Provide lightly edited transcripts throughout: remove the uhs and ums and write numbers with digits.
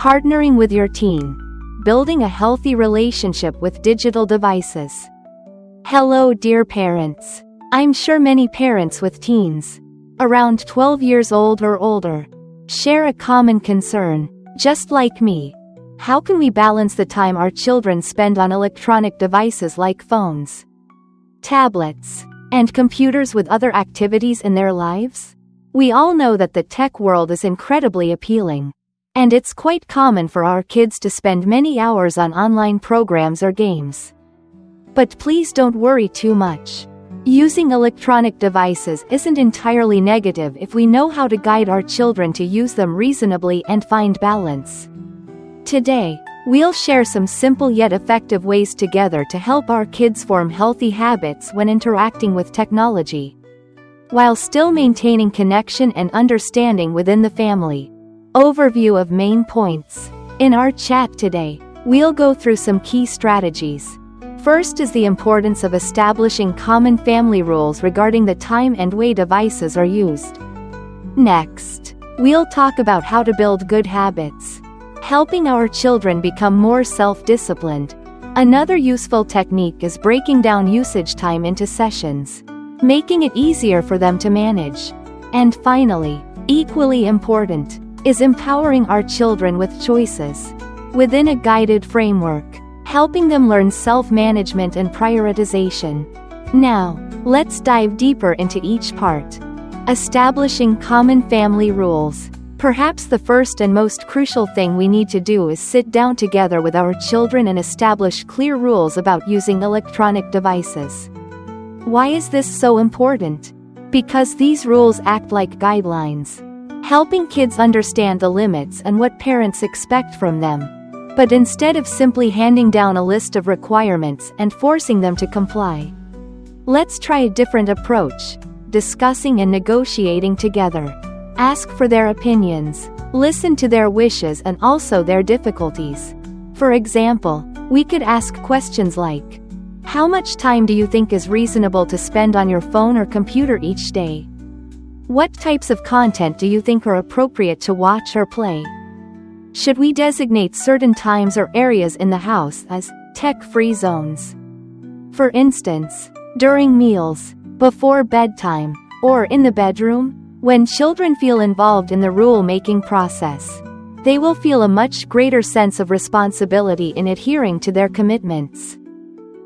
Partnering with your teen. Building a healthy relationship with digital devices. Hello, dear parents. I'm sure many parents with teens, around 12 years old or older, share a common concern, just like me. How can we balance the time our children spend on electronic devices like phones, tablets, and computers with other activities in their lives? We all know that the tech world is incredibly appealing, and it's quite common for our kids to spend many hours on online programs or games. But please don't worry too much. Using electronic devices isn't entirely negative if we know how to guide our children to use them reasonably and find balance. Today, we'll share some simple yet effective ways together to help our kids form healthy habits when interacting with technology, while still maintaining connection and understanding within the family. Overview of main points. In our chat today, we'll go through some key strategies. First is the importance of establishing common family rules regarding the time and way devices are used. Next, we'll talk about how to build good habits, helping our children become more self-disciplined. Another useful technique is breaking down usage time into sessions, making it easier for them to manage. And finally, equally important, is empowering our children with choices within a guided framework, helping them learn self-management and prioritization. Now, let's dive deeper into each part. Establishing common family rules. Perhaps the first and most crucial thing we need to do is sit down together with our children and establish clear rules about using electronic devices. Why is this so important? Because these rules act like guidelines, helping kids understand the limits and what parents expect from them. But instead of simply handing down a list of requirements and forcing them to comply, let's try a different approach, discussing and negotiating together. Ask for their opinions, listen to their wishes and also their difficulties. For example, we could ask questions like, how much time do you think is reasonable to spend on your phone or computer each day? What types of content do you think are appropriate to watch or play? Should we designate certain times or areas in the house as tech-free zones? For instance, during meals, before bedtime, or in the bedroom? When children feel involved in the rule-making process, they will feel a much greater sense of responsibility in adhering to their commitments.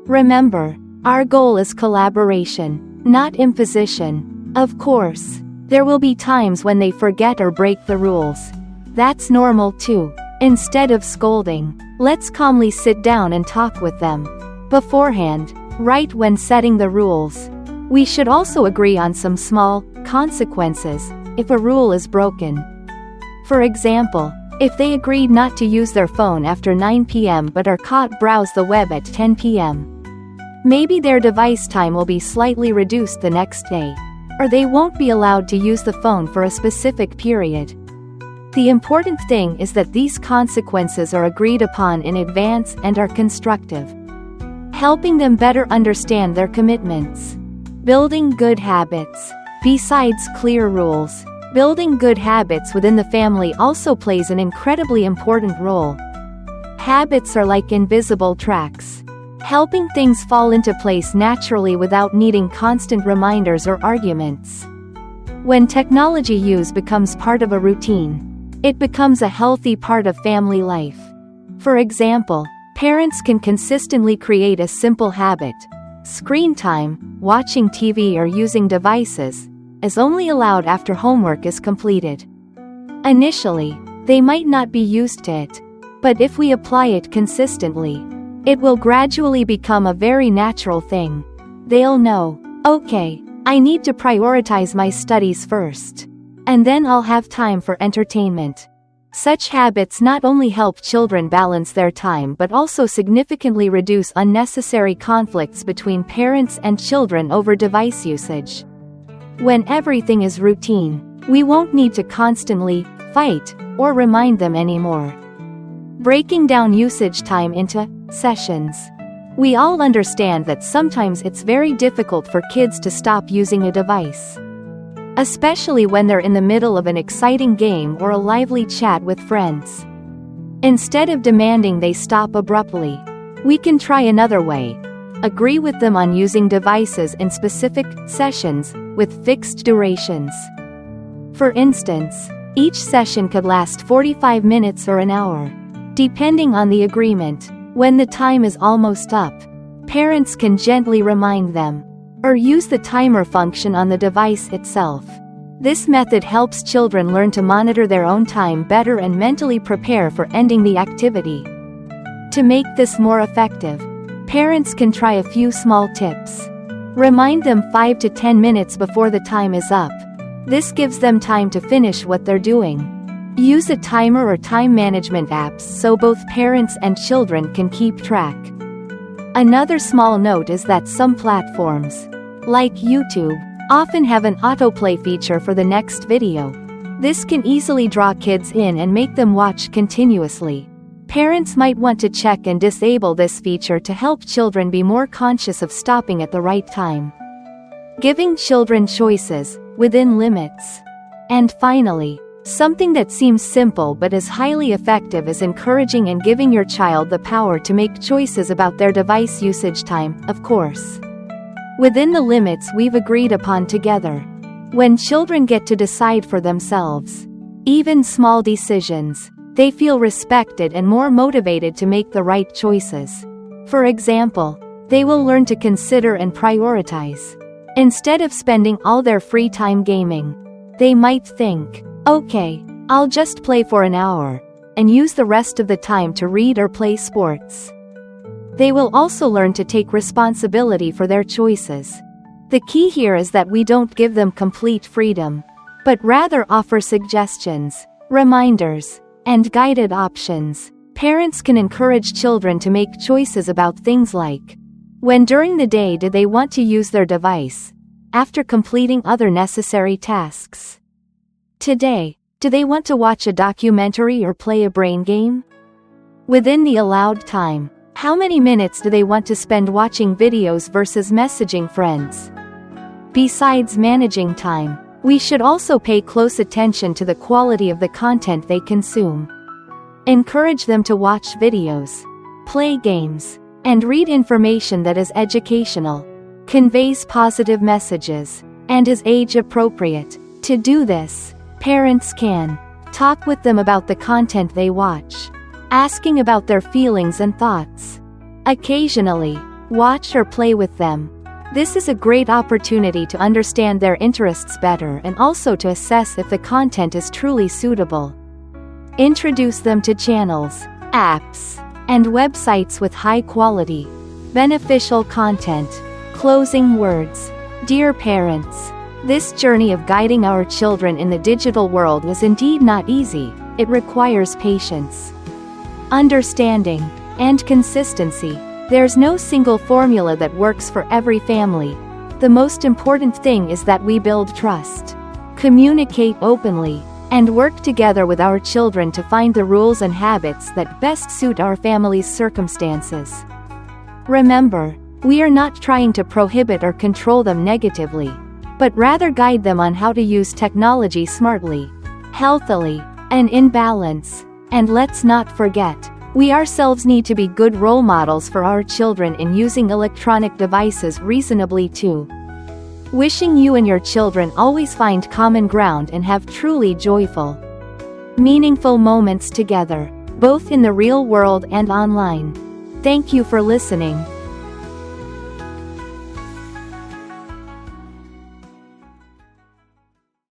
Remember, our goal is collaboration, not imposition. Of course, there will be times when they forget or break the rules. That's normal too. Instead of scolding, let's calmly sit down and talk with them beforehand, right when setting the rules. We should also agree on some small consequences if a rule is broken. For example, if they agreed not to use their phone after 9 p.m. but are caught browse the web at 10 p.m., maybe their device time will be slightly reduced the next day, or they won't be allowed to use the phone for a specific period. The important thing is that these consequences are agreed upon in advance and are constructive, helping them better understand their commitments. Building good habits. Besides clear rules, building good habits within the family also plays an incredibly important role. Habits are like invisible tracks, helping things fall into place naturally without needing constant reminders or arguments. When technology use becomes part of a routine, it becomes a healthy part of family life. For example, parents can consistently create a simple habit. Screen time, watching TV or using devices, is only allowed after homework is completed. Initially, they might not be used to it, but if we apply it consistently, it will gradually become a very natural thing. They'll know, okay, I need to prioritize my studies first, and then I'll have time for entertainment. Such habits not only help children balance their time but also significantly reduce unnecessary conflicts between parents and children over device usage. When everything is routine, we won't need to constantly fight or remind them anymore. Breaking down usage time into sessions. We all understand that sometimes it's very difficult for kids to stop using a device, especially when they're in the middle of an exciting game or a lively chat with friends. Instead of demanding they stop abruptly, we can try another way. Agree with them on using devices in specific sessions with fixed durations. For instance, each session could last 45 minutes or an hour. Depending on the agreement, when the time is almost up, parents can gently remind them, or use the timer function on the device itself. This method helps children learn to monitor their own time better and mentally prepare for ending the activity. To make this more effective, parents can try a few small tips. Remind them 5 to 10 minutes before the time is up. This gives them time to finish what they're doing. Use a timer or time management apps so both parents and children can keep track. Another small note is that some platforms, like YouTube, often have an autoplay feature for the next video. This can easily draw kids in and make them watch continuously. Parents might want to check and disable this feature to help children be more conscious of stopping at the right time. Giving children choices, within limits. And finally, something that seems simple but is highly effective is encouraging and giving your child the power to make choices about their device usage time, of course, within the limits we've agreed upon together. When children get to decide for themselves, even small decisions, they feel respected and more motivated to make the right choices. For example, they will learn to consider and prioritize. Instead of spending all their free time gaming, they might think, okay, I'll just play for an hour, and use the rest of the time to read or play sports. They will also learn to take responsibility for their choices. The key here is that we don't give them complete freedom, but rather offer suggestions, reminders, and guided options. Parents can encourage children to make choices about things like, when during the day do they want to use their device, after completing other necessary tasks. Today, do they want to watch a documentary or play a brain game? Within the allowed time, how many minutes do they want to spend watching videos versus messaging friends? Besides managing time, we should also pay close attention to the quality of the content they consume. Encourage them to watch videos, play games, and read information that is educational, conveys positive messages, and is age-appropriate. To do this, parents can talk with them about the content they watch, asking about their feelings and thoughts. Occasionally, watch or play with them. This is a great opportunity to understand their interests better and also to assess if the content is truly suitable. Introduce them to channels, apps, and websites with high-quality, beneficial content. Closing words. Dear parents, this journey of guiding our children in the digital world is indeed not easy. It requires patience, understanding, and consistency. There's no single formula that works for every family. The most important thing is that we build trust, communicate openly, and work together with our children to find the rules and habits that best suit our family's circumstances. Remember, we are not trying to prohibit or control them negatively, but rather guide them on how to use technology smartly, healthily, and in balance. And let's not forget, we ourselves need to be good role models for our children in using electronic devices reasonably too. Wishing you and your children always find common ground and have truly joyful, meaningful moments together, both in the real world and online. Thank you for listening.